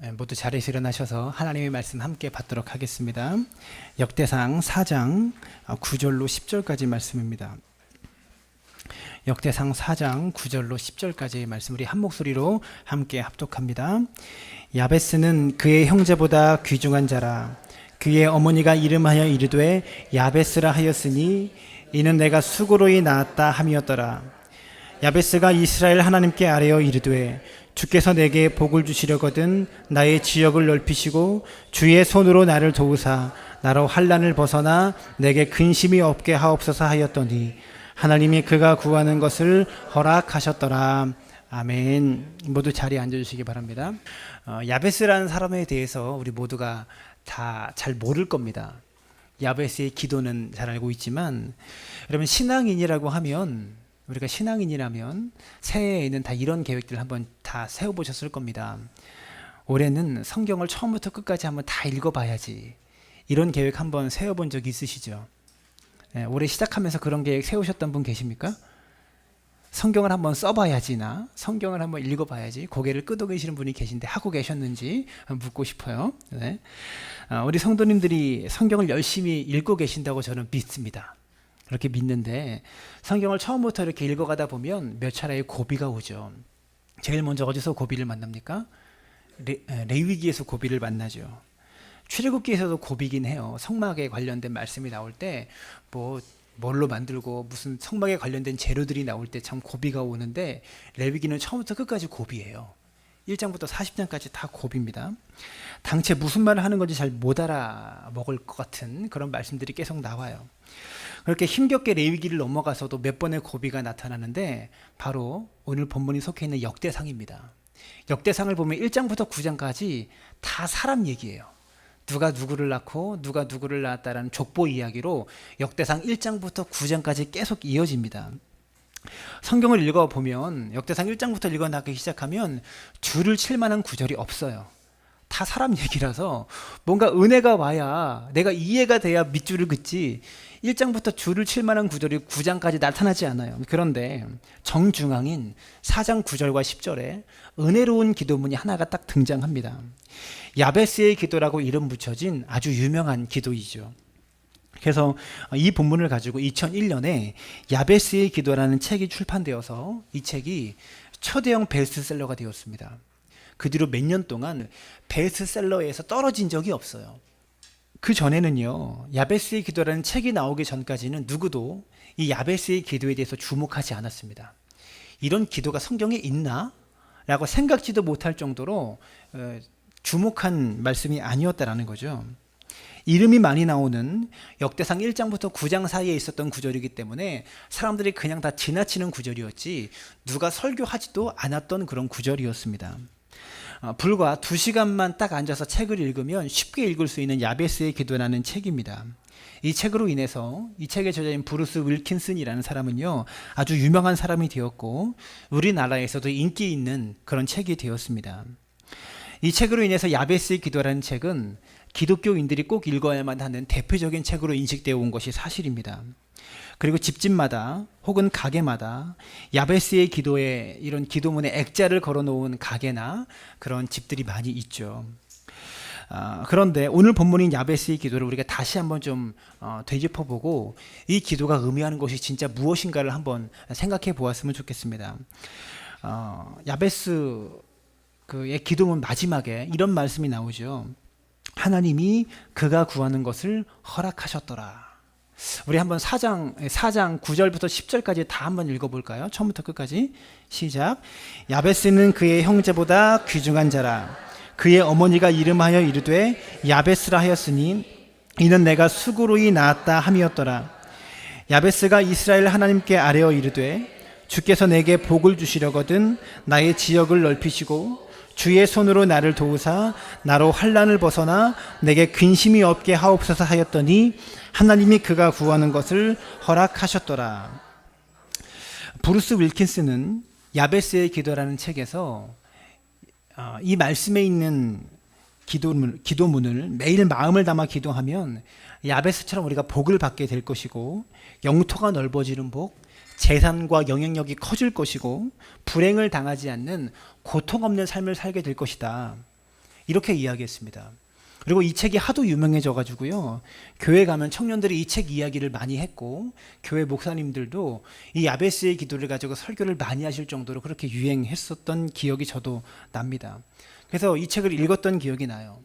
모두 자리에서 일어나셔서 하나님의 말씀 함께 받도록 하겠습니다. 역대상 4장 9절로 10절까지 말씀입니다. 역대상 4장 9절로 10절까지의 말씀 우리 한 목소리로 함께 합독합니다. 야베스는 그의 형제보다 귀중한 자라. 그의 어머니가 이름하여 이르되 야베스라 하였으니 이는 내가 수고로이 낳았다 함이었더라. 야베스가 이스라엘 하나님께 아뢰어 이르되 주께서 내게 복을 주시려거든 나의 지역을 넓히시고 주의 손으로 나를 도우사 나로 환난을 벗어나 내게 근심이 없게 하옵소서 하였더니 하나님이 그가 구하는 것을 허락하셨더라. 아멘. 모두 자리에 앉아주시기 바랍니다. 야베스라는 사람에 대해서 우리 모두가 다 잘 모를 겁니다. 야베스의 기도는 잘 알고 있지만 여러분 우리가 신앙인이라면 새해에는 다 이런 계획들을 한번 다 세워보셨을 겁니다. 올해는 성경을 처음부터 끝까지 한번 다 읽어봐야지. 이런 계획 한번 세워본 적 있으시죠? 올해 시작하면서 그런 계획 세우셨던 분 계십니까? 성경을 한번 써봐야지나 성경을 한번 읽어봐야지 고개를 끄덕이시는 분이 계신데 하고 계셨는지 묻고 싶어요. 네. 우리 성도님들이 성경을 열심히 읽고 계신다고 저는 믿습니다. 그렇게 믿는데 성경을 처음부터 이렇게 읽어가다 보면 몇 차례의 고비가 오죠. 제일 먼저 어디서 고비를 만납니까? 레위기에서 고비를 만나죠. 출애굽기에서도 고비긴 해요. 성막에 관련된 말씀이 나올 때 뭘로 만들고 무슨 성막에 관련된 재료들이 나올 때 참 고비가 오는데 레위기는 처음부터 끝까지 고비예요. 1장부터 40장까지 다 고비입니다. 당최 무슨 말을 하는 건지 잘 못 알아먹을 것 같은 그런 말씀들이 계속 나와요. 그렇게 힘겹게 레위기를 넘어가서도 몇 번의 고비가 나타나는데 바로 오늘 본문이 속해 있는 역대상입니다. 역대상을 보면 1장부터 9장까지 다 사람 얘기예요. 누가 누구를 낳고 누가 누구를 낳았다라는 족보 이야기로 역대상 1장부터 9장까지 계속 이어집니다. 성경을 읽어보면 역대상 1장부터 읽어나가기 시작하면 줄을 칠 만한 구절이 없어요. 다 사람 얘기라서 뭔가 은혜가 와야 내가 이해가 돼야 밑줄을 긋지 1장부터 줄을 칠 만한 구절이 9장까지 나타나지 않아요. 그런데 정중앙인 4장 9절과 10절에 은혜로운 기도문이 하나가 딱 등장합니다. 야베스의 기도라고 이름 붙여진 아주 유명한 기도이죠. 그래서 이 본문을 가지고 2001년에 야베스의 기도라는 책이 출판되어서 이 책이 초대형 베스트셀러가 되었습니다. 그 뒤로 몇 년 동안 베스트셀러에서 떨어진 적이 없어요. 그 전에는요, 야베스의 기도라는 책이 나오기 전까지는 누구도 이 야베스의 기도에 대해서 주목하지 않았습니다. 이런 기도가 성경에 있나? 라고 생각지도 못할 정도로 주목한 말씀이 아니었다라는 거죠. 이름이 많이 나오는 역대상 1장부터 9장 사이에 있었던 구절이기 때문에 사람들이 그냥 다 지나치는 구절이었지 누가 설교하지도 않았던 그런 구절이었습니다. 불과 2시간만 딱 앉아서 책을 읽으면 쉽게 읽을 수 있는 야베스의 기도라는 책입니다. 이 책으로 인해서 이 책의 저자인 브루스 윌킨슨이라는 사람은요 아주 유명한 사람이 되었고 우리나라에서도 인기 있는 그런 책이 되었습니다. 이 책으로 인해서 야베스의 기도라는 책은 기독교인들이 꼭 읽어야만 하는 대표적인 책으로 인식되어 온 것이 사실입니다. 그리고 집집마다 혹은 가게마다 야베스의 기도에 이런 기도문에 액자를 걸어놓은 가게나 그런 집들이 많이 있죠. 그런데 오늘 본문인 야베스의 기도를 우리가 다시 한번 좀 되짚어보고 이 기도가 의미하는 것이 진짜 무엇인가를 한번 생각해 보았으면 좋겠습니다. 야베스의 기도문 마지막에 이런 말씀이 나오죠. 하나님이 그가 구하는 것을 허락하셨더라. 우리 한번 4장 9절부터 10절까지 다 한번 읽어볼까요? 처음부터 끝까지 시작. 야베스는 그의 형제보다 귀중한 자라. 그의 어머니가 이름하여 이르되 야베스라 하였으니 이는 내가 수고로이 낳았다 함이었더라. 야베스가 이스라엘 하나님께 아뢰어 이르되 주께서 내게 복을 주시려거든 나의 지역을 넓히시고 주의 손으로 나를 도우사 나로 환난을 벗어나 내게 근심이 없게 하옵소서 하였더니 하나님이 그가 구하는 것을 허락하셨더라. 브루스 윌킨스는 야베스의 기도라는 책에서 이 말씀에 있는 기도문을 매일 마음을 담아 기도하면 야베스처럼 우리가 복을 받게 될 것이고 영토가 넓어지는 복, 재산과 영향력이 커질 것이고 불행을 당하지 않는 고통 없는 삶을 살게 될 것이다. 이렇게 이야기했습니다. 그리고 이 책이 하도 유명해져 가지고요, 교회 가면 청년들이 이 책 이야기를 많이 했고, 교회 목사님들도 이 야베스의 기도를 가지고 설교를 많이 하실 정도로 그렇게 유행했었던 기억이 저도 납니다. 그래서 이 책을 읽었던 기억이 나요.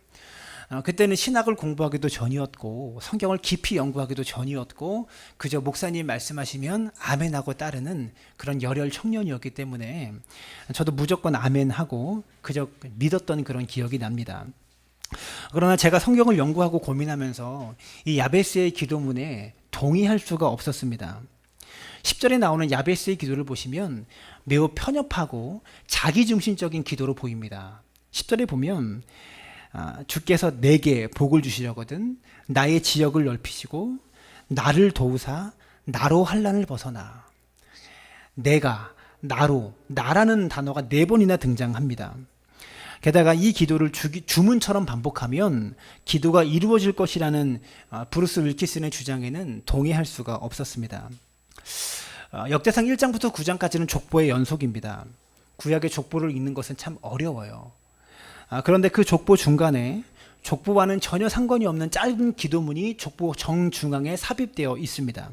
그때는 신학을 공부하기도 전이었고, 성경을 깊이 연구하기도 전이었고, 그저 목사님 말씀하시면 아멘하고 따르는 그런 열혈 청년이었기 때문에 저도 무조건 아멘하고 그저 믿었던 그런 기억이 납니다. 그러나 제가 성경을 연구하고 고민하면서 이 야베스의 기도문에 동의할 수가 없었습니다. 10절에 나오는 야베스의 기도를 보시면 매우 편협하고 자기중심적인 기도로 보입니다. 10절에 보면 주께서 내게 복을 주시려거든 나의 지역을 넓히시고 나를 도우사 나로 환난을 벗어나. 내가, 나로, 나라는 단어가 4번이나 등장합니다. 게다가 이 기도를 주문처럼 반복하면 기도가 이루어질 것이라는 브루스 윌키슨의 주장에는 동의할 수가 없었습니다. 역대상 1장부터 9장까지는 족보의 연속입니다. 구약의 족보를 읽는 것은 참 어려워요. 그런데 그 족보 중간에 족보와는 전혀 상관이 없는 짧은 기도문이 족보 정중앙에 삽입되어 있습니다.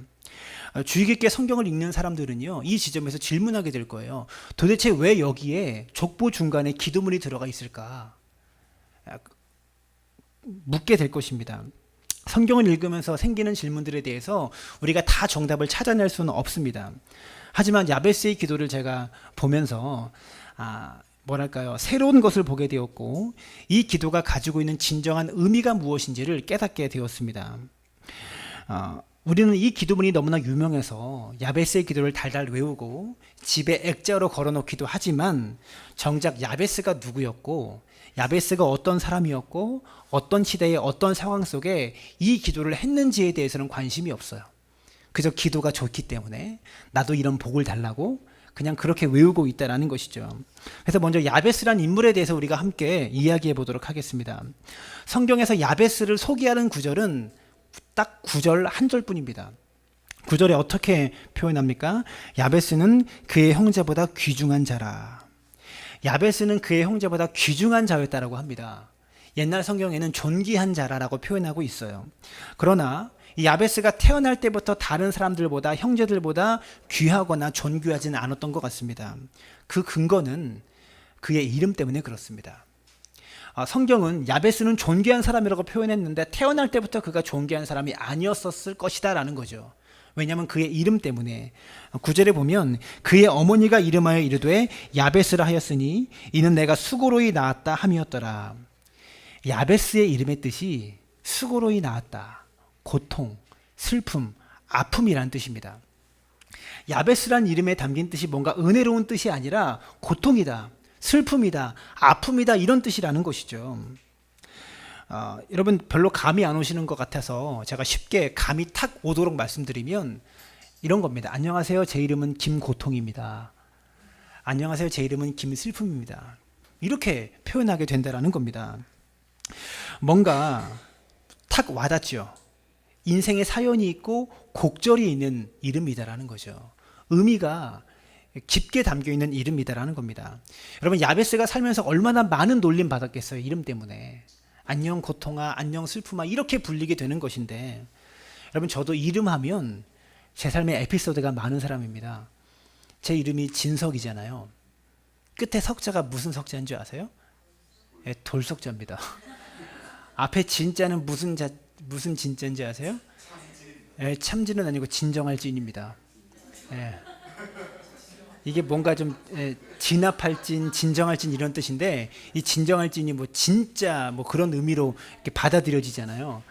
주의 깊게 성경을 읽는 사람들은요, 이 지점에서 질문하게 될 거예요. 도대체 왜 여기에 족보 중간에 기도문이 들어가 있을까? 묻게 될 것입니다. 성경을 읽으면서 생기는 질문들에 대해서 우리가 다 정답을 찾아낼 수는 없습니다. 하지만 야베스의 기도를 제가 보면서 새로운 것을 보게 되었고, 이 기도가 가지고 있는 진정한 의미가 무엇인지를 깨닫게 되었습니다. 우리는 이 기도문이 너무나 유명해서 야베스의 기도를 달달 외우고 집에 액자로 걸어놓기도 하지만, 정작 야베스가 누구였고 야베스가 어떤 사람이었고 어떤 시대의 어떤 상황 속에 이 기도를 했는지에 대해서는 관심이 없어요. 그저 기도가 좋기 때문에 나도 이런 복을 달라고 그냥 그렇게 외우고 있다는 것이죠. 그래서 먼저 야베스란 인물에 대해서 우리가 함께 이야기해 보도록 하겠습니다. 성경에서 야베스를 소개하는 구절은 딱 9절 한 절뿐입니다. 9절에 어떻게 표현합니까? 야베스는 그의 형제보다 귀중한 자라. 야베스는 그의 형제보다 귀중한 자였다라고 합니다. 옛날 성경에는 존귀한 자라라고 표현하고 있어요. 그러나 이 야베스가 태어날 때부터 다른 사람들보다, 형제들보다 귀하거나 존귀하지는 않았던 것 같습니다. 그 근거는 그의 이름 때문에 그렇습니다. 성경은 야베스는 존귀한 사람이라고 표현했는데 태어날 때부터 그가 존귀한 사람이 아니었었을 것이다 라는 거죠. 왜냐하면 그의 이름 때문에. 9절에 보면 그의 어머니가 이름하여 이르되 야베스라 하였으니 이는 내가 수고로이 낳았다 함이었더라. 야베스의 이름의 뜻이 수고로이 낳았다, 고통, 슬픔, 아픔이라는 뜻입니다. 야베스란 이름에 담긴 뜻이 뭔가 은혜로운 뜻이 아니라 고통이다, 슬픔이다, 아픔이다, 이런 뜻이라는 것이죠. 여러분 별로 감이 안 오시는 것 같아서 제가 쉽게 감이 탁 오도록 말씀드리면 이런 겁니다. 안녕하세요, 제 이름은 김고통입니다. 안녕하세요, 제 이름은 김슬픔입니다. 이렇게 표현하게 된다는 겁니다. 뭔가 탁 와닿죠. 인생의 사연이 있고 곡절이 있는 이름이다라는 거죠. 의미가 깊게 담겨있는 이름이다라는 겁니다. 여러분 야베스가 살면서 얼마나 많은 놀림 받았겠어요, 이름 때문에. 안녕 고통아, 안녕 슬픔아, 이렇게 불리게 되는 것인데, 여러분 저도 이름하면 제 삶의 에피소드가 많은 사람입니다. 제 이름이 진석이잖아요. 끝에 석자가 무슨 석자인 줄 아세요? 네, 돌석자입니다. 앞에 진자는 무슨 진자인지 아세요? 네, 참진은 아니고 진정할 진입니다. 네. 이게 뭔가 좀 진압할 진, 진정할 진 이런 뜻인데, 이 진정할 진이 뭐 진짜 뭐 그런 의미로 이렇게 받아들여지잖아요.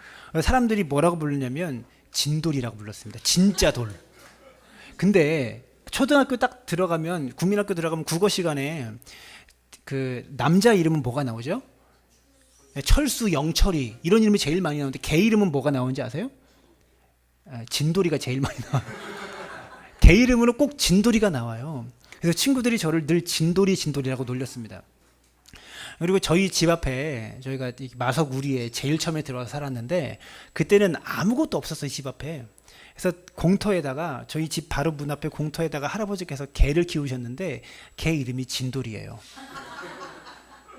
사람들이 뭐라고 부르냐면 진돌이라고 불렀습니다. 진짜 돌. 근데 초등학교 딱 들어가면, 국민학교 들어가면 국어 시간에 그 남자 이름은 뭐가 나오죠? 철수, 영철이, 이런 이름이 제일 많이 나오는데 개 이름은 뭐가 나오는지 아세요? 진돌이가 제일 많이 나와요. 개 이름으로 꼭 진돌이가 나와요. 그래서 친구들이 저를 늘 진돌이라고 놀렸습니다. 그리고 저희 집 앞에, 저희가 마석 우리에 제일 처음에 들어와서 살았는데 그때는 아무것도 없었어요, 집 앞에. 그래서 공터에다가, 저희 집 바로 문 앞에 공터에다가 할아버지께서 개를 키우셨는데 개 이름이 진돌이에요.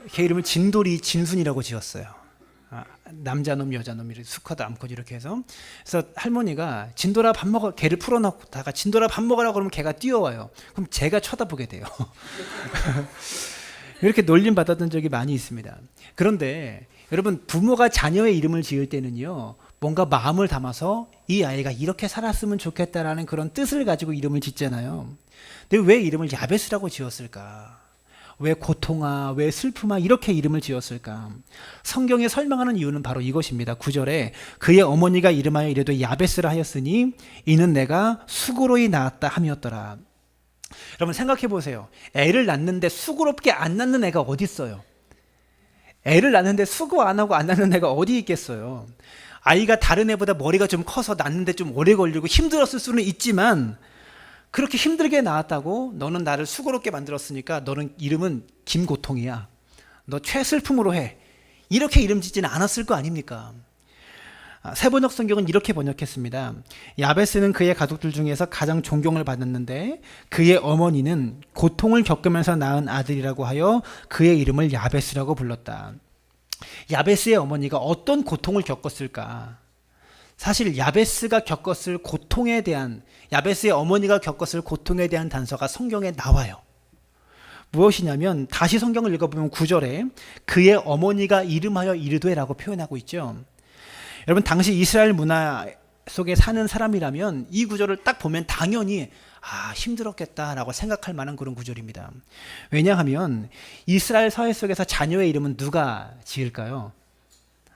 걔 이름을 진돌이 진순이라고 지었어요. 남자놈 여자놈 이렇게 수컷 암컷 이렇게 해서. 그래서 할머니가 진돌아 밥 먹어, 걔를 풀어놓다가 진돌아 밥 먹으라고 그러면 걔가 뛰어와요. 그럼 제가 쳐다보게 돼요. 이렇게 놀림 받았던 적이 많이 있습니다. 그런데 여러분, 부모가 자녀의 이름을 지을 때는요, 뭔가 마음을 담아서 이 아이가 이렇게 살았으면 좋겠다라는 그런 뜻을 가지고 이름을 짓잖아요. 근데 왜 이름을 야베스라고 지었을까? 왜 고통아, 왜 슬픔아 이렇게 이름을 지었을까? 성경에 설명하는 이유는 바로 이것입니다. 9절에 그의 어머니가 이름하여 이르되 야베스라 하였으니 이는 내가 수고로이 낳았다 함이었더라. 여러분 생각해 보세요. 애를 낳는데 수고롭게 안 낳는 애가 어디 있어요? 애를 낳는데 수고 안 하고 안 낳는 애가 어디 있겠어요? 아이가 다른 애보다 머리가 좀 커서 낳는데 좀 오래 걸리고 힘들었을 수는 있지만, 그렇게 힘들게 낳았다고 너는 나를 수고롭게 만들었으니까 너는 이름은 김고통이야, 너 최슬픔으로 해, 이렇게 이름 짓지는 않았을 거 아닙니까? 세번역 성경은 이렇게 번역했습니다. 야베스는 그의 가족들 중에서 가장 존경을 받았는데 그의 어머니는 고통을 겪으면서 낳은 아들이라고 하여 그의 이름을 야베스라고 불렀다. 야베스의 어머니가 어떤 고통을 겪었을까? 사실 야베스가 겪었을 고통에 대한, 야베스의 어머니가 겪었을 고통에 대한 단서가 성경에 나와요. 무엇이냐면 다시 성경을 읽어보면 9절에 그의 어머니가 이름하여 이르되라고 표현하고 있죠. 여러분, 당시 이스라엘 문화 속에 사는 사람이라면 이 구절을 딱 보면 당연히 힘들었겠다라고 생각할 만한 그런 구절입니다. 왜냐하면 이스라엘 사회 속에서 자녀의 이름은 누가 지을까요?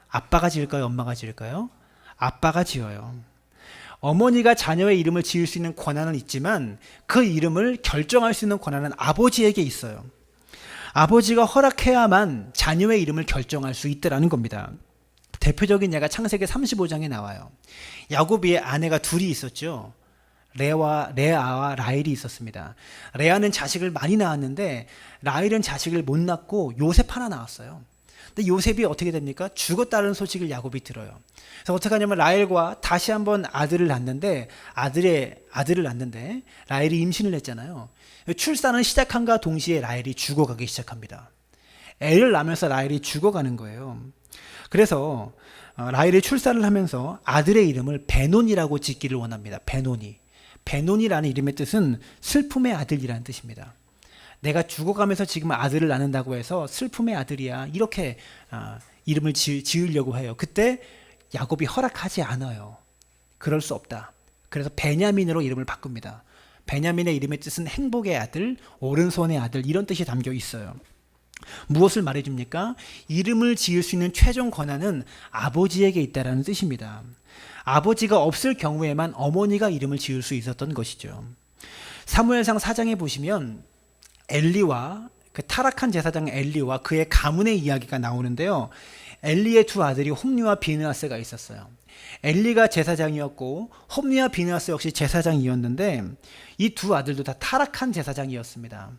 아빠가 지을까요? 엄마가 지을까요? 아빠가 지어요. 어머니가 자녀의 이름을 지을 수 있는 권한은 있지만 그 이름을 결정할 수 있는 권한은 아버지에게 있어요. 아버지가 허락해야만 자녀의 이름을 결정할 수 있다라는 겁니다. 대표적인 예가 창세기 35장에 나와요. 야곱의 아내가 둘이 있었죠. 레아와 라헬이 있었습니다. 레아는 자식을 많이 낳았는데 라헬은 자식을 못 낳고 요셉 하나 낳았어요. 근데 요셉이 어떻게 됩니까? 죽었다는 소식을 야곱이 들어요. 그래서 어떻게 하냐면 라헬과 다시 한번 아들을 낳는데 라헬이 임신을 했잖아요. 출산을 시작한과 동시에 라헬이 죽어가기 시작합니다. 애를 낳으면서 라헬이 죽어가는 거예요. 그래서 라헬이 출산을 하면서 아들의 이름을 베논이라고 짓기를 원합니다. 베논이라는 이름의 뜻은 슬픔의 아들이라는 뜻입니다. 내가 죽어가면서 지금 아들을 낳는다고 해서 슬픔의 아들이야, 이렇게 이름을 지으려고 해요. 그때 야곱이 허락하지 않아요. 그럴 수 없다. 그래서 베냐민으로 이름을 바꿉니다. 베냐민의 이름의 뜻은 행복의 아들, 오른손의 아들, 이런 뜻이 담겨 있어요. 무엇을 말해줍니까? 이름을 지을 수 있는 최종 권한은 아버지에게 있다는 뜻입니다. 아버지가 없을 경우에만 어머니가 이름을 지을 수 있었던 것이죠. 사무엘상 4장에 보시면 엘리와 그 타락한 제사장 엘리와 그의 가문의 이야기가 나오는데요. 엘리의 두 아들이 홈리와 비느하스가 있었어요. 엘리가 제사장이었고 홈리와 비느하스 역시 제사장이었는데 이 두 아들도 다 타락한 제사장이었습니다.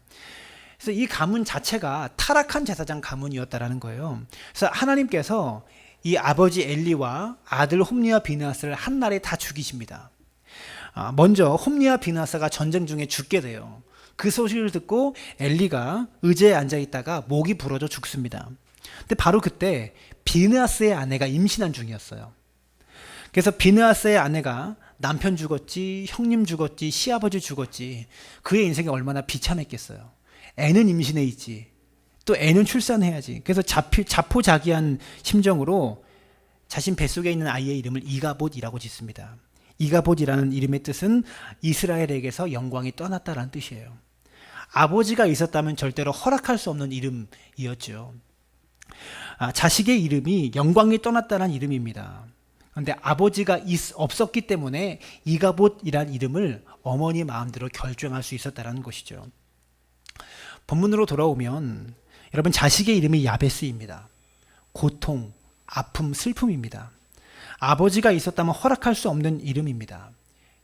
그래서 이 가문 자체가 타락한 제사장 가문이었다라는 거예요. 그래서 하나님께서 이 아버지 엘리와 아들 홈리와 비느하스를 한날에 다 죽이십니다. 먼저 홈리와 비느하스가 전쟁 중에 죽게 돼요. 그 소식을 듣고 엘리가 의자에 앉아 있다가 목이 부러져 죽습니다. 근데 바로 그때 비느하스의 아내가 임신한 중이었어요. 그래서 비느하스의 아내가 남편 죽었지, 형님 죽었지, 시아버지 죽었지, 그의 인생이 얼마나 비참했겠어요. 애는 임신해 있지, 또 애는 출산해야지. 그래서 자포자기한 심정으로 자신 뱃속에 있는 아이의 이름을 이가봇이라고 짓습니다. 이가봇이라는 이름의 뜻은 이스라엘에게서 영광이 떠났다라는 뜻이에요. 아버지가 있었다면 절대로 허락할 수 없는 이름이었죠. 자식의 이름이 영광이 떠났다는 이름입니다. 그런데 아버지가 없었기 때문에 이가봇이라는 이름을 어머니 마음대로 결정할 수 있었다는 것이죠. 본문으로 돌아오면 여러분, 자식의 이름이 야베스입니다. 고통, 아픔, 슬픔입니다. 아버지가 있었다면 허락할 수 없는 이름입니다.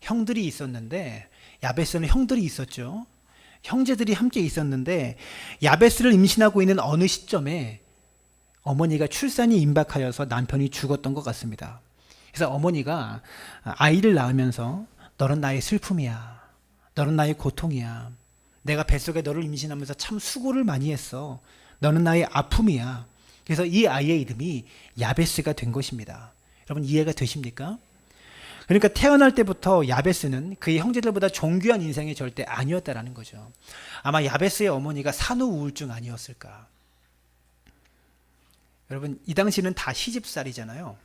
형들이 있었는데, 야베스는 형들이 있었죠. 형제들이 함께 있었는데 야베스를 임신하고 있는 어느 시점에 어머니가 출산이 임박하여서 남편이 죽었던 것 같습니다. 그래서 어머니가 아이를 낳으면서 너는 나의 슬픔이야, 너는 나의 고통이야, 내가 뱃속에 너를 임신하면서 참 수고를 많이 했어, 너는 나의 아픔이야. 그래서 이 아이의 이름이 야베스가 된 것입니다. 여러분 이해가 되십니까? 그러니까 태어날 때부터 야베스는 그의 형제들보다 존귀한 인생이 절대 아니었다라는 거죠. 아마 야베스의 어머니가 산후 우울증 아니었을까? 여러분 이 당시는 다 시집살이잖아요.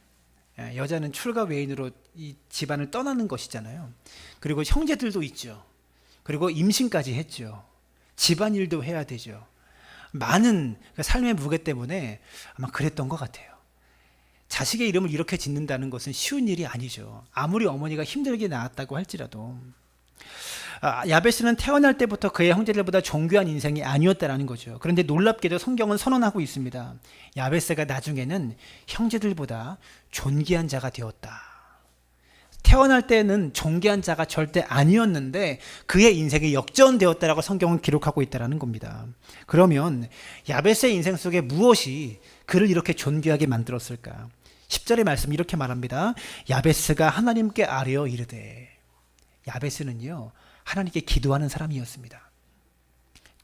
여자는 출가 외인으로 이 집안을 떠나는 것이잖아요. 그리고 형제들도 있죠. 그리고 임신까지 했죠. 집안일도 해야 되죠. 많은 삶의 무게 때문에 아마 그랬던 것 같아요. 자식의 이름을 이렇게 짓는다는 것은 쉬운 일이 아니죠. 아무리 어머니가 힘들게 낳았다고 할지라도. 야베스는 태어날 때부터 그의 형제들보다 존귀한 인생이 아니었다라는 거죠. 그런데 놀랍게도 성경은 선언하고 있습니다. 야베스가 나중에는 형제들보다 존귀한 자가 되었다. 태어날 때는 존귀한 자가 절대 아니었는데 그의 인생이 역전되었다라고 성경은 기록하고 있다는 겁니다. 그러면 야베스의 인생 속에 무엇이 그를 이렇게 존귀하게 만들었을까? 10절의 말씀 이렇게 말합니다. 야베스가 하나님께 아뢰어 이르되. 야베스는요 하나님께 기도하는 사람이었습니다.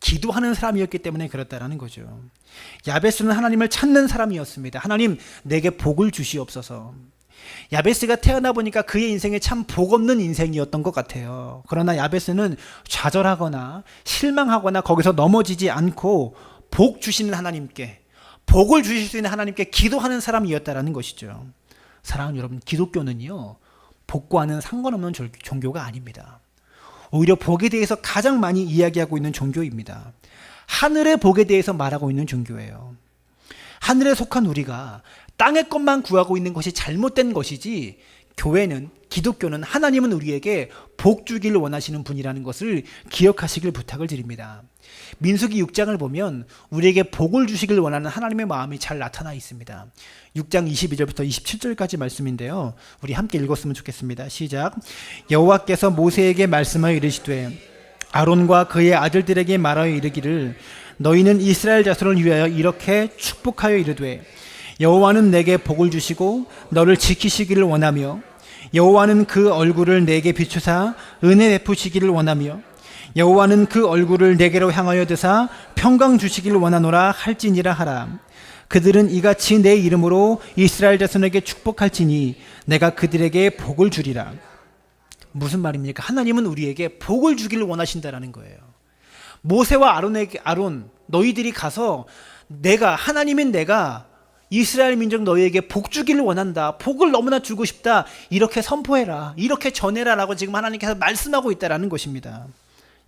기도하는 사람이었기 때문에 그렇다라는 거죠. 야베스는 하나님을 찾는 사람이었습니다. 하나님 내게 복을 주시옵소서. 야베스가 태어나 보니까 그의 인생에 참 복 없는 인생이었던 것 같아요. 그러나 야베스는 좌절하거나 실망하거나 거기서 넘어지지 않고 복 주시는 하나님께, 복을 주실 수 있는 하나님께 기도하는 사람이었다라는 것이죠. 사랑하는 여러분, 기독교는요 복과는 상관없는 종교가 아닙니다. 오히려 복에 대해서 가장 많이 이야기하고 있는 종교입니다. 하늘의 복에 대해서 말하고 있는 종교예요. 하늘에 속한 우리가 땅의 것만 구하고 있는 것이 잘못된 것이지, 교회는, 기독교는, 하나님은 우리에게 복 주기를 원하시는 분이라는 것을 기억하시길 부탁을 드립니다. 민수기 6장을 보면 우리에게 복을 주시길 원하는 하나님의 마음이 잘 나타나 있습니다. 6장 22절부터 27절까지 말씀인데요, 우리 함께 읽었으면 좋겠습니다. 시작. 여호와께서 모세에게 말씀하여 이르시되 아론과 그의 아들들에게 말하여 이르기를 너희는 이스라엘 자손을 위하여 이렇게 축복하여 이르되 여호와는 내게 복을 주시고 너를 지키시기를 원하며 여호와는 그 얼굴을 내게 비추사 은혜 베푸시기를 원하며 여호와는 그 얼굴을 내게로 향하여 드사 평강 주시기를 원하노라 할지니라 하라. 그들은 이같이 내 이름으로 이스라엘 자손에게 축복할지니 내가 그들에게 복을 주리라. 무슨 말입니까? 하나님은 우리에게 복을 주기를 원하신다라는 거예요. 모세와 아론 너희들이 가서 하나님인 내가 이스라엘 민족 너희에게 복 주기를 원한다, 복을 너무나 주고 싶다, 이렇게 선포해라, 이렇게 전해라 라고 지금 하나님께서 말씀하고 있다는 것입니다.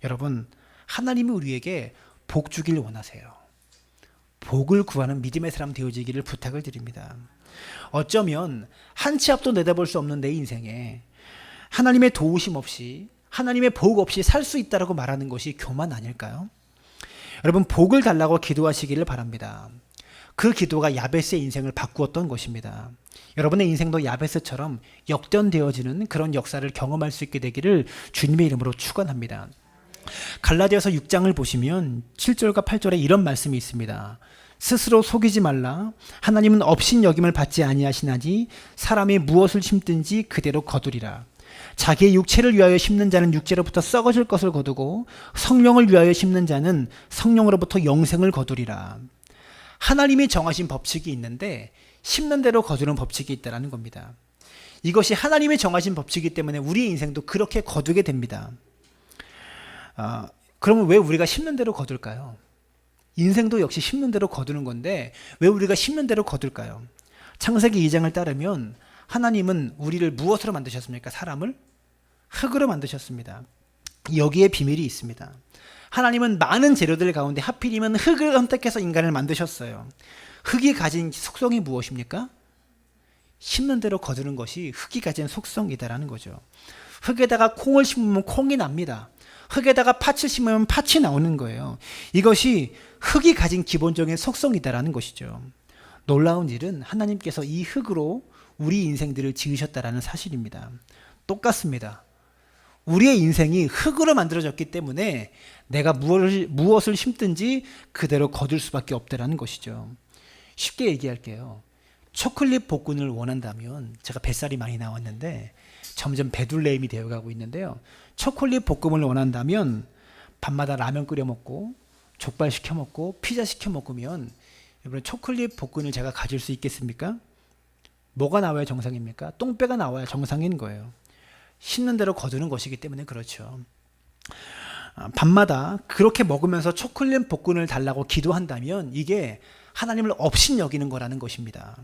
여러분, 하나님이 우리에게 복 주기를 원하세요. 복을 구하는 믿음의 사람 되어지기를 부탁을 드립니다. 어쩌면 한 치 앞도 내다볼 수 없는 내 인생에 하나님의 도우심 없이, 하나님의 복 없이 살 수 있다라고 말하는 것이 교만 아닐까요? 여러분, 복을 달라고 기도하시기를 바랍니다. 그 기도가 야베스의 인생을 바꾸었던 것입니다. 여러분의 인생도 야베스처럼 역전되어지는 그런 역사를 경험할 수 있게 되기를 주님의 이름으로 축원합니다. 갈라디아서 6장을 보시면 7절과 8절에 이런 말씀이 있습니다. 스스로 속이지 말라. 하나님은 업신여김을 받지 아니하시나니 사람이 무엇을 심든지 그대로 거두리라. 자기의 육체를 위하여 심는 자는 육체로부터 썩어질 것을 거두고 성령을 위하여 심는 자는 성령으로부터 영생을 거두리라. 하나님이 정하신 법칙이 있는데 심는 대로 거두는 법칙이 있다는 겁니다. 이것이 하나님이 정하신 법칙이기 때문에 우리의 인생도 그렇게 거두게 됩니다. 그러면 왜 우리가 심는 대로 거둘까요? 인생도 역시 심는 대로 거두는 건데 왜 우리가 심는 대로 거둘까요? 창세기 2장을 따르면 하나님은 우리를 무엇으로 만드셨습니까? 사람을 흙으로 만드셨습니다. 여기에 비밀이 있습니다. 하나님은 많은 재료들 가운데 하필이면 흙을 선택해서 인간을 만드셨어요. 흙이 가진 속성이 무엇입니까? 심는 대로 거두는 것이 흙이 가진 속성이다라는 거죠. 흙에다가 콩을 심으면 콩이 납니다. 흙에다가 팥을 심으면 팥이 나오는 거예요. 이것이 흙이 가진 기본적인 속성이다라는 것이죠. 놀라운 일은 하나님께서 이 흙으로 우리 인생들을 지으셨다라는 사실입니다. 똑같습니다. 우리의 인생이 흙으로 만들어졌기 때문에 내가 무엇을 심든지 그대로 거둘 수밖에 없다라는 것이죠. 쉽게 얘기할게요. 초콜릿 복근을 원한다면, 제가 뱃살이 많이 나왔는데 점점 배둘레임이 되어가고 있는데요. 초콜릿 볶음을 원한다면 밤마다 라면 끓여 먹고 족발 시켜 먹고 피자 시켜 먹으면 여러분 초콜릿 복근을 제가 가질 수 있겠습니까? 뭐가 나와야 정상입니까? 똥배가 나와야 정상인 거예요. 심는 대로 거두는 것이기 때문에 그렇죠. 밤마다 그렇게 먹으면서 초콜릿 복근을 달라고 기도한다면 이게 하나님을 업신여기는 거라는 것입니다.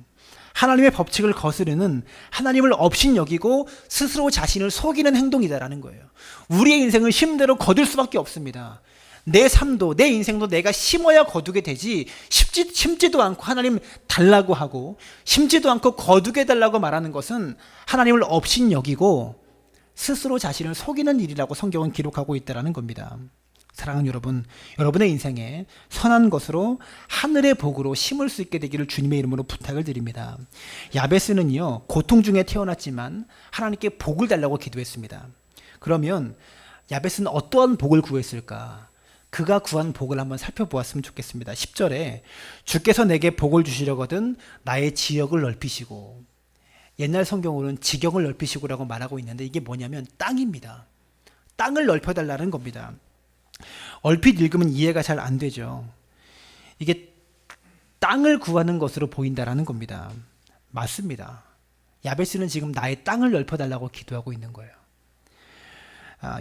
하나님의 법칙을 거스르는, 하나님을 업신여기고 스스로 자신을 속이는 행동이다라는 거예요. 우리의 인생은 힘대로 거둘 수밖에 없습니다. 내 삶도 내 인생도 내가 심어야 거두게 되지, 심지도 않고 하나님 달라고 하고 심지도 않고 거두게 달라고 말하는 것은 하나님을 업신여기고 스스로 자신을 속이는 일이라고 성경은 기록하고 있다는 겁니다. 사랑하는 여러분, 여러분의 인생에 선한 것으로 하늘의 복으로 심을 수 있게 되기를 주님의 이름으로 부탁을 드립니다. 야베스는요, 고통 중에 태어났지만 하나님께 복을 달라고 기도했습니다. 그러면 야베스는 어떠한 복을 구했을까? 그가 구한 복을 한번 살펴보았으면 좋겠습니다. 10절에 주께서 내게 복을 주시려거든 나의 지역을 넓히시고, 옛날 성경으로는 지경을 넓히시고라고 말하고 있는데 이게 뭐냐면 땅입니다. 땅을 넓혀달라는 겁니다. 얼핏 읽으면 이해가 잘 안 되죠. 이게 땅을 구하는 것으로 보인다라는 겁니다. 맞습니다. 야베스는 지금 나의 땅을 넓혀달라고 기도하고 있는 거예요.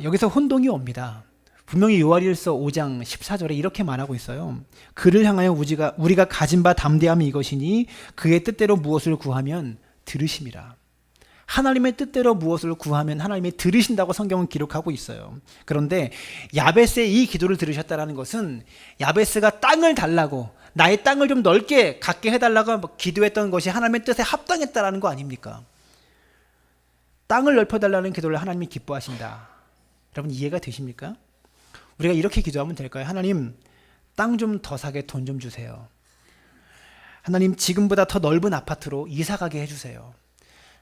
여기서 혼동이 옵니다. 분명히 요한일서 5장 14절에 이렇게 말하고 있어요. 그를 향하여 우리가 가진 바 담대함이 이것이니 그의 뜻대로 무엇을 구하면 들으심이라. 하나님의 뜻대로 무엇을 구하면 하나님이 들으신다고 성경은 기록하고 있어요. 그런데 야베스의 이 기도를 들으셨다는 것은 야베스가 땅을 달라고, 나의 땅을 좀 넓게 갖게 해달라고 기도했던 것이 하나님의 뜻에 합당했다는 거 아닙니까? 땅을 넓혀달라는 기도를 하나님이 기뻐하신다. 여러분 이해가 되십니까? 우리가 이렇게 기도하면 될까요? 하나님, 땅 좀 더 사게 돈 좀 주세요. 하나님, 지금보다 더 넓은 아파트로 이사 가게 해주세요.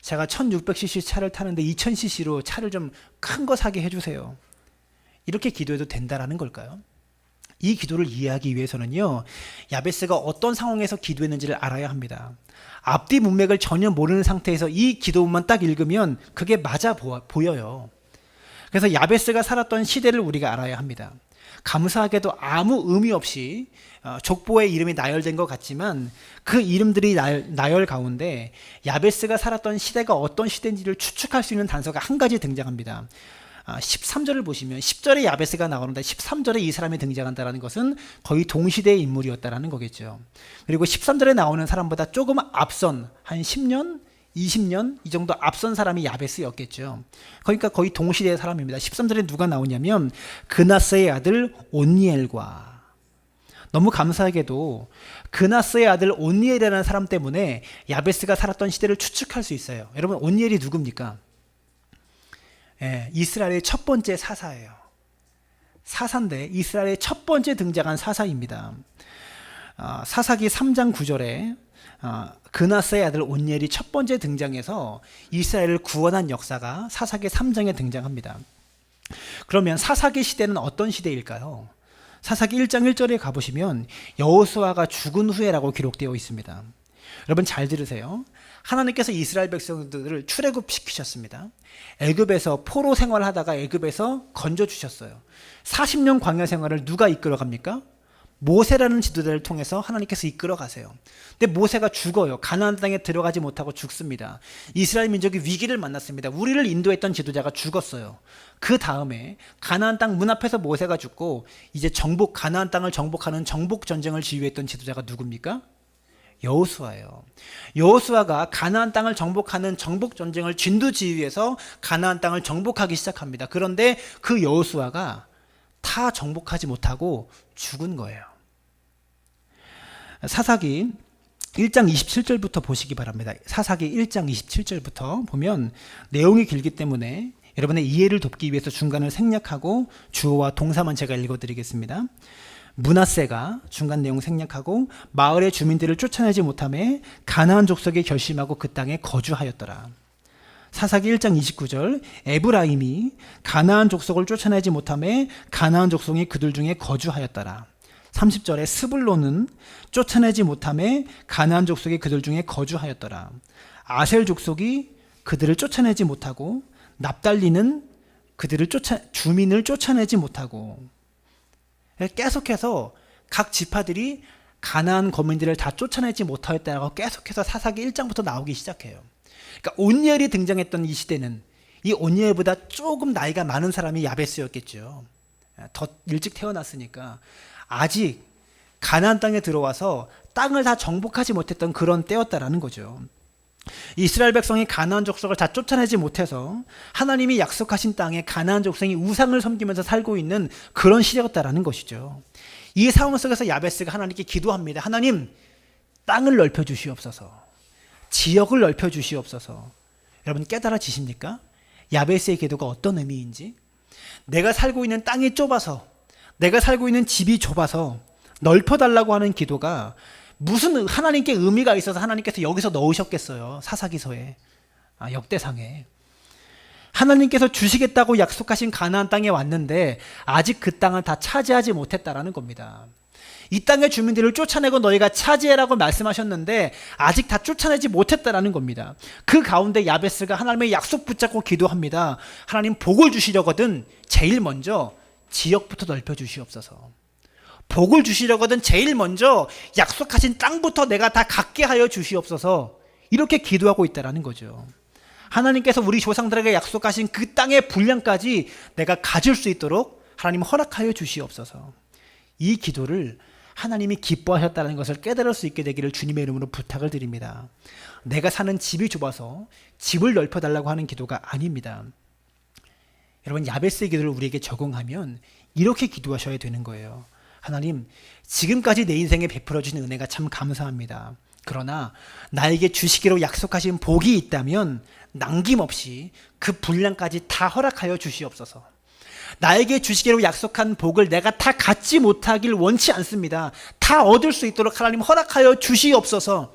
제가 1600cc 차를 타는데 2000cc로 차를 좀 큰 거 사게 해주세요. 이렇게 기도해도 된다라는 걸까요? 이 기도를 이해하기 위해서는요, 야베스가 어떤 상황에서 기도했는지를 알아야 합니다. 앞뒤 문맥을 전혀 모르는 상태에서 이 기도문만 딱 읽으면 그게 맞아 보여요. 그래서 야베스가 살았던 시대를 우리가 알아야 합니다. 감사하게도 아무 의미 없이 족보의 이름이 나열된 것 같지만 그 이름들이 나열 가운데 야베스가 살았던 시대가 어떤 시대인지를 추측할 수 있는 단서가 한 가지 등장합니다. 13절을 보시면 10절에 야베스가 나오는데 13절에 이 사람이 등장한다는 것은 거의 동시대의 인물이었다는 거겠죠. 그리고 13절에 나오는 사람보다 조금 앞선 한 10년, 20년 이 정도 앞선 사람이 야베스였겠죠. 그러니까 거의 동시대의 사람입니다. 13절에 누가 나오냐면 그나스의 아들 온니엘과, 너무 감사하게도 그나스의 아들 온니엘이라는 사람 때문에 야베스가 살았던 시대를 추측할 수 있어요. 여러분, 온니엘이 누굽니까? 이스라엘의 첫 번째 사사예요. 사사인데 이스라엘의 첫 번째 등장한 사사입니다. 사사기 3장 9절에 그나스의 아들 온니엘이 첫 번째 등장해서 이스라엘을 구원한 역사가 사사기 3장에 등장합니다. 그러면 사사기 시대는 어떤 시대일까요? 사사기 1장 1절에 가보시면 여호수아가 죽은 후에라고 기록되어 있습니다. 여러분 잘 들으세요. 하나님께서 이스라엘 백성들을 출애굽시키셨습니다. 애굽에서 포로 생활하다가 애굽에서 건져주셨어요. 40년 광야 생활을 누가 이끌어갑니까? 모세라는 지도자를 통해서 하나님께서 이끌어 가세요. 근데 모세가 죽어요. 가나안 땅에 들어가지 못하고 죽습니다. 이스라엘 민족이 위기를 만났습니다. 우리를 인도했던 지도자가 죽었어요. 그 다음에 가나안 땅 문 앞에서 모세가 죽고 이제 가나안 땅을 정복하는 정복 전쟁을 지휘했던 지도자가 누굽니까? 여호수아예요. 여호수아가 가나안 땅을 정복하는 정복 전쟁을 진두지휘해서 가나안 땅을 정복하기 시작합니다. 그런데 그 여호수아가 다 정복하지 못하고 죽은 거예요. 사사기 1장 27절부터 보시기 바랍니다. 사사기 1장 27절부터 보면 내용이 길기 때문에 여러분의 이해를 돕기 위해서 중간을 생략하고 주어와 동사만 제가 읽어드리겠습니다. 므낫세가 중간 내용 생략하고 마을의 주민들을 쫓아내지 못하며 가나안 족속이 결심하고 그 땅에 거주하였더라. 사사기 1장 29절 에브라임이 가나안 족속을 쫓아내지 못하며 가나안 족속이 그들 중에 거주하였더라. 30절에 스불론은 쫓아내지 못하며 가나안 족속이 그들 중에 거주하였더라. 아셀 족속이 그들을 쫓아내지 못하고 납달리는 주민을 쫓아내지 못하고. 계속해서 각 지파들이 가나안 거민들을 다 쫓아내지 못하였다고 계속해서 사사기 1장부터 나오기 시작해요. 그러니까 온니엘이 등장했던 이 시대는 이 온니엘보다 조금 나이가 많은 사람이 야베스였겠죠. 더 일찍 태어났으니까 아직 가나안 땅에 들어와서 땅을 다 정복하지 못했던 그런 때였다라는 거죠. 이스라엘 백성이 가나안 족속을 다 쫓아내지 못해서 하나님이 약속하신 땅에 가나안 족속이 우상을 섬기면서 살고 있는 그런 시대였다라는 것이죠. 이 상황 속에서 야베스가 하나님께 기도합니다. 하나님, 땅을 넓혀 주시옵소서. 지역을 넓혀 주시옵소서. 여러분 깨달아지십니까? 야베스의 기도가 어떤 의미인지. 내가 살고 있는 땅이 좁아서, 내가 살고 있는 집이 좁아서 넓혀달라고 하는 기도가 무슨 하나님께 의미가 있어서 하나님께서 여기서 넣으셨겠어요. 사사기서에, 역대상에. 하나님께서 주시겠다고 약속하신 가나안 땅에 왔는데 아직 그 땅을 다 차지하지 못했다라는 겁니다. 이 땅의 주민들을 쫓아내고 너희가 차지해라고 말씀하셨는데 아직 다 쫓아내지 못했다라는 겁니다. 그 가운데 야베스가 하나님의 약속 붙잡고 기도합니다. 하나님 복을 주시려거든 제일 먼저 지역부터 넓혀 주시옵소서. 복을 주시려거든 제일 먼저 약속하신 땅부터 내가 다 갖게 하여 주시옵소서. 이렇게 기도하고 있다라는 거죠. 하나님께서 우리 조상들에게 약속하신 그 땅의 분량까지 내가 가질 수 있도록 하나님 허락하여 주시옵소서. 이 기도를 하나님이 기뻐하셨다는 것을 깨달을 수 있게 되기를 주님의 이름으로 부탁을 드립니다. 내가 사는 집이 좁아서 집을 넓혀달라고 하는 기도가 아닙니다. 여러분, 야베스의 기도를 우리에게 적용하면 이렇게 기도하셔야 되는 거예요. 하나님, 지금까지 내 인생에 베풀어 주신 은혜가 참 감사합니다. 그러나 나에게 주시기로 약속하신 복이 있다면 남김없이 그 분량까지 다 허락하여 주시옵소서. 나에게 주시기로 약속한 복을 내가 다 갖지 못하길 원치 않습니다. 다 얻을 수 있도록 하나님 허락하여 주시옵소서.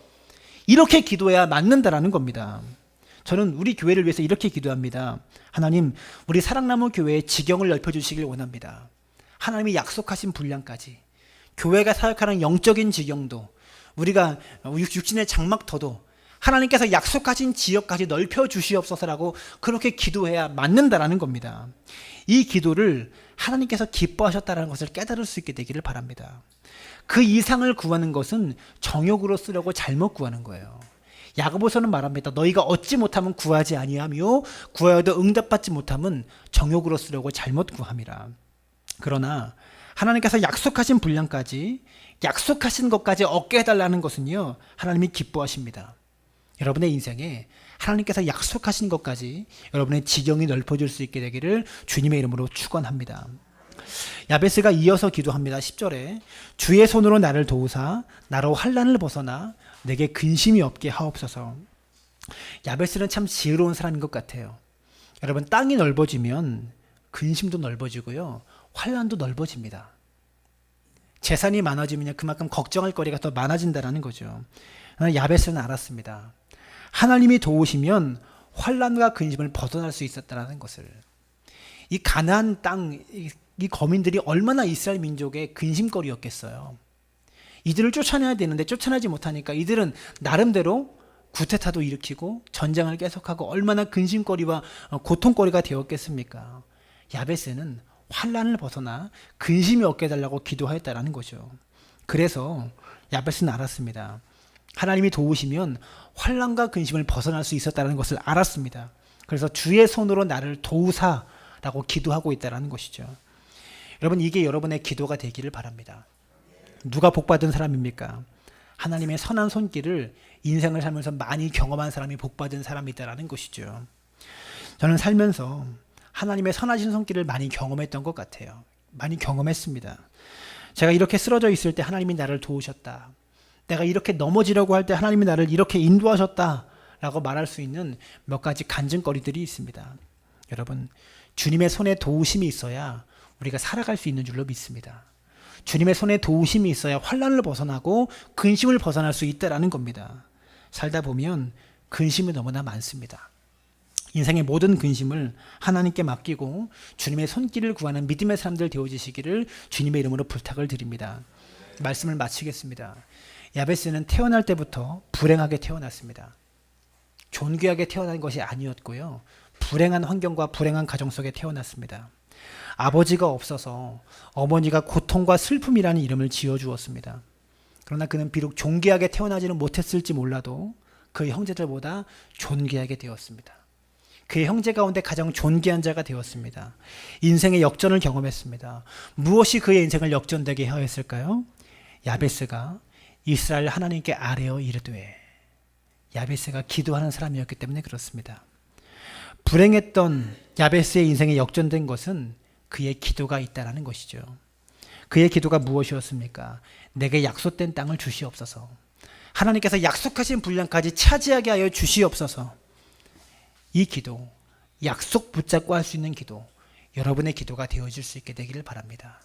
이렇게 기도해야 맞는다라는 겁니다. 저는 우리 교회를 위해서 이렇게 기도합니다. 하나님, 우리 사랑나무 교회의 지경을 넓혀주시길 원합니다. 하나님이 약속하신 분량까지, 교회가 사역하는 영적인 지경도, 우리가 육신의 장막터도 하나님께서 약속하신 지역까지 넓혀 주시옵소서라고 그렇게 기도해야 맞는다라는 겁니다. 이 기도를 하나님께서 기뻐하셨다는 것을 깨달을 수 있게 되기를 바랍니다. 그 이상을 구하는 것은 정욕으로 쓰려고 잘못 구하는 거예요. 야고보서는 말합니다. 너희가 얻지 못하면 구하지 아니하며 구하여도 응답받지 못하면 정욕으로 쓰려고 잘못 구함이라. 그러나 하나님께서 약속하신 분량까지, 약속하신 것까지 얻게 해달라는 것은요, 하나님이 기뻐하십니다. 여러분의 인생에 하나님께서 약속하신 것까지 여러분의 지경이 넓어질 수 있게 되기를 주님의 이름으로 축원합니다. 야베스가 이어서 기도합니다. 10절에 주의 손으로 나를 도우사 나로 환난을 벗어나 내게 근심이 없게 하옵소서. 야베스는 참 지혜로운 사람인 것 같아요. 여러분, 땅이 넓어지면 근심도 넓어지고요, 환난도 넓어집니다. 재산이 많아지면 그만큼 걱정할 거리가 더 많아진다는 거죠. 야베스는 알았습니다. 하나님이 도우시면 환난과 근심을 벗어날 수 있었다는 것을. 이 가나안 땅, 이 거민들이 얼마나 이스라엘 민족의 근심거리였겠어요. 이들을 쫓아내야 되는데 쫓아내지 못하니까 이들은 나름대로 구테타도 일으키고 전쟁을 계속하고 얼마나 근심거리와 고통거리가 되었겠습니까? 야베스는 환난을 벗어나 근심이 없게 해달라고 기도하였다는 거죠. 그래서 야베스는 알았습니다. 하나님이 도우시면 환난과 근심을 벗어날 수 있었다는 것을 알았습니다. 그래서 주의 손으로 나를 도우사라고 기도하고 있다는 것이죠. 여러분, 이게 여러분의 기도가 되기를 바랍니다. 누가 복받은 사람입니까? 하나님의 선한 손길을 인생을 살면서 많이 경험한 사람이 복받은 사람이다라는 것이죠. 저는 살면서 하나님의 선하신 손길을 많이 경험했던 것 같아요. 많이 경험했습니다. 제가 이렇게 쓰러져 있을 때 하나님이 나를 도우셨다. 내가 이렇게 넘어지려고 할 때 하나님이 나를 이렇게 인도하셨다라고 말할 수 있는 몇 가지 간증거리들이 있습니다. 여러분, 주님의 손에 도우심이 있어야 우리가 살아갈 수 있는 줄로 믿습니다. 주님의 손에 도우심이 있어야 환난을 벗어나고 근심을 벗어날 수 있다라는 겁니다. 살다 보면 근심이 너무나 많습니다. 인생의 모든 근심을 하나님께 맡기고 주님의 손길을 구하는 믿음의 사람들 되어지시기를 주님의 이름으로 부탁을 드립니다. 말씀을 마치겠습니다. 야베스는 태어날 때부터 불행하게 태어났습니다. 존귀하게 태어난 것이 아니었고요, 불행한 환경과 불행한 가정 속에 태어났습니다. 아버지가 없어서 어머니가 고통과 슬픔이라는 이름을 지어주었습니다. 그러나 그는 비록 존귀하게 태어나지는 못했을지 몰라도 그의 형제들보다 존귀하게 되었습니다. 그의 형제 가운데 가장 존귀한 자가 되었습니다. 인생의 역전을 경험했습니다. 무엇이 그의 인생을 역전되게 하였을까요? 야베스가 이스라엘 하나님께 아뢰어 이르되, 야베스가 기도하는 사람이었기 때문에 그렇습니다. 불행했던 야베스의 인생에 역전된 것은 그의 기도가 있다라는 것이죠. 그의 기도가 무엇이었습니까? 내게 약속된 땅을 주시옵소서. 하나님께서 약속하신 분량까지 차지하게 하여 주시옵소서. 이 기도, 약속 붙잡고 할 수 있는 기도, 여러분의 기도가 되어질 수 있게 되기를 바랍니다.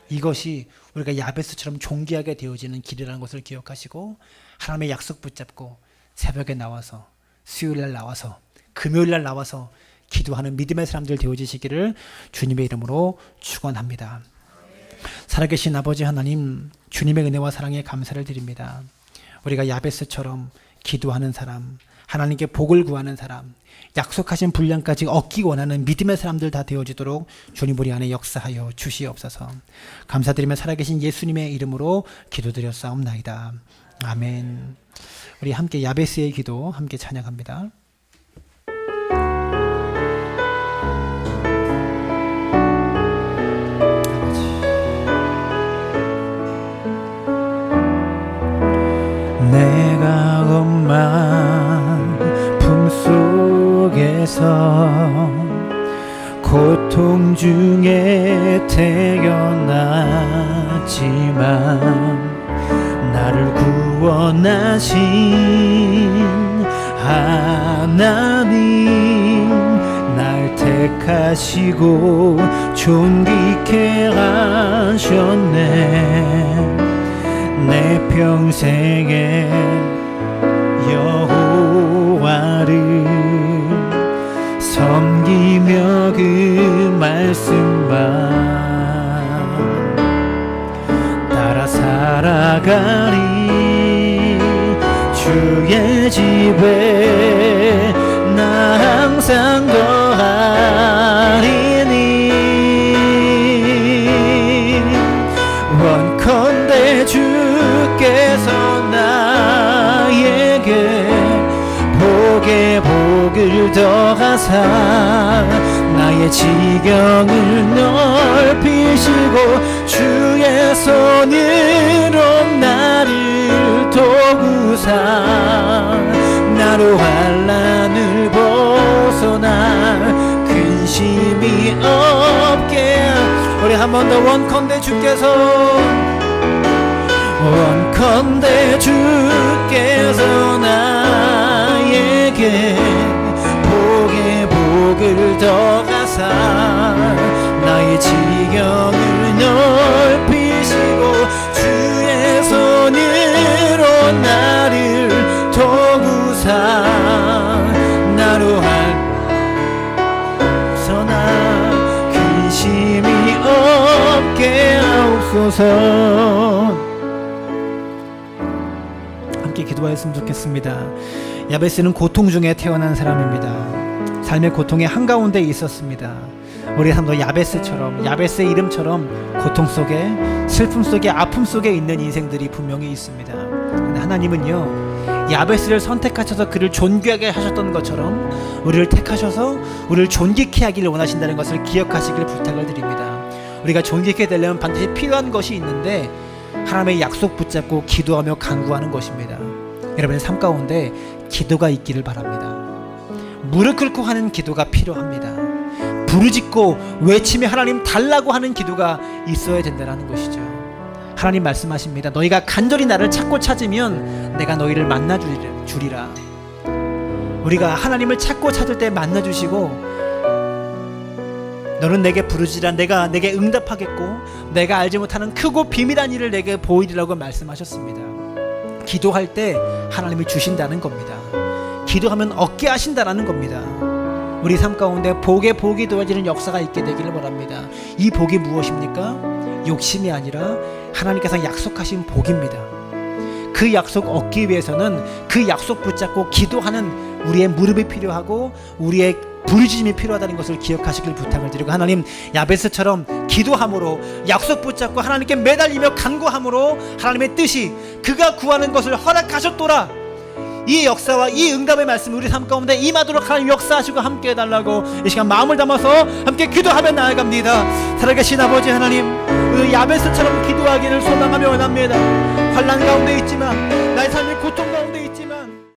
이것이 우리가 야베스처럼 존귀하게 되어지는 길이라는 것을 기억하시고, 하나님의 약속 붙잡고 새벽에 나와서, 수요일날 나와서, 금요일날 나와서 기도하는 믿음의 사람들 되어지시기를 주님의 이름으로 축원합니다. 살아계신 아버지 하나님, 주님의 은혜와 사랑에 감사를 드립니다. 우리가 야베스처럼 기도하는 사람, 하나님께 복을 구하는 사람, 약속하신 분량까지 얻기 원하는 믿음의 사람들 다 되어지도록 주님 우리 안에 역사하여 주시옵소서. 감사드리며 살아계신 예수님의 이름으로 기도드렸사옵나이다. 아멘. 우리 함께 야베스의 기도 함께 찬양합니다. 내가 엄마 품속에서 고통 중에 태어났지만 나를 구원하신 하나님, 날 택하시고 존귀케 하셨네. 내 평생에 여호와를 섬기며 그 말씀만 따라 살아가리. 주의 집에 나 항상 거하리니, 원컨대 주께서 나에게 복에 복을 더하사 나의 지경을 넓히시고 주의 손으로 나를 도우사 나로 환난을 벗어나 근심이 없게. 우리 한 번 더 원컨대 주께서 나에게 복에 복을 더하사 나의 지경을 넓히시고 주의 손으로 나를 도우사 나로 벗어나 근심이 없게 하옵소서. 함께 기도하였으면 좋겠습니다. 야베스는 고통 중에 태어난 사람입니다. 삶의 고통의 한가운데 있었습니다. 우리 삶도 야베스의 이름처럼 고통 속에, 슬픔 속에, 아픔 속에 있는 인생들이 분명히 있습니다. 그런데 하나님은요, 야베스를 선택하셔서 그를 존귀하게 하셨던 것처럼 우리를 택하셔서 우리를 존귀케 하기를 원하신다는 것을 기억하시길 부탁을 드립니다. 우리가 존귀케 되려면 반드시 필요한 것이 있는데, 하나님의 약속 붙잡고 기도하며 간구하는 것입니다. 여러분의 삶 가운데 기도가 있기를 바랍니다. 무릎 꿇고 하는 기도가 필요합니다. 부르짖고 외치며 하나님 달라고 하는 기도가 있어야 된다는 것이죠. 하나님 말씀하십니다. 너희가 간절히 나를 찾고 찾으면 내가 너희를 만나주리라. 우리가 하나님을 찾고 찾을 때 만나주시고, 너는 내게 부르짖으라 내가 내게 응답하겠고 내가 알지 못하는 크고 비밀한 일을 내게 보이리라고 말씀하셨습니다. 기도할 때 하나님이 주신다는 겁니다. 기도하면 얻게 하신다는 겁니다. 우리 삶 가운데 복에 복이 더해지는 역사가 있게 되기를 바랍니다. 이 복이 무엇입니까? 욕심이 아니라 하나님께서 약속하신 복입니다. 그 약속 얻기 위해서는 그 약속 붙잡고 기도하는 우리의 무릎이 필요하고 우리의 부르짖음이 필요하다는 것을 기억하시길 부탁을 드리고, 하나님, 야베스처럼 기도함으로 약속 붙잡고 하나님께 매달리며 간구함으로 하나님의 뜻이 그가 구하는 것을 허락하셨도다, 이 역사와 이 응답의 말씀 우리 삶 가운데 임하도록 하나님 역사하시고 함께 해달라고 이 시간 마음을 담아서 함께 기도하며 나아갑니다. 살아계신 아버지 하나님, 그 야베스처럼 기도하기를 소망하며 원합니다. 환난 가운데 있지만 나의 삶이 고통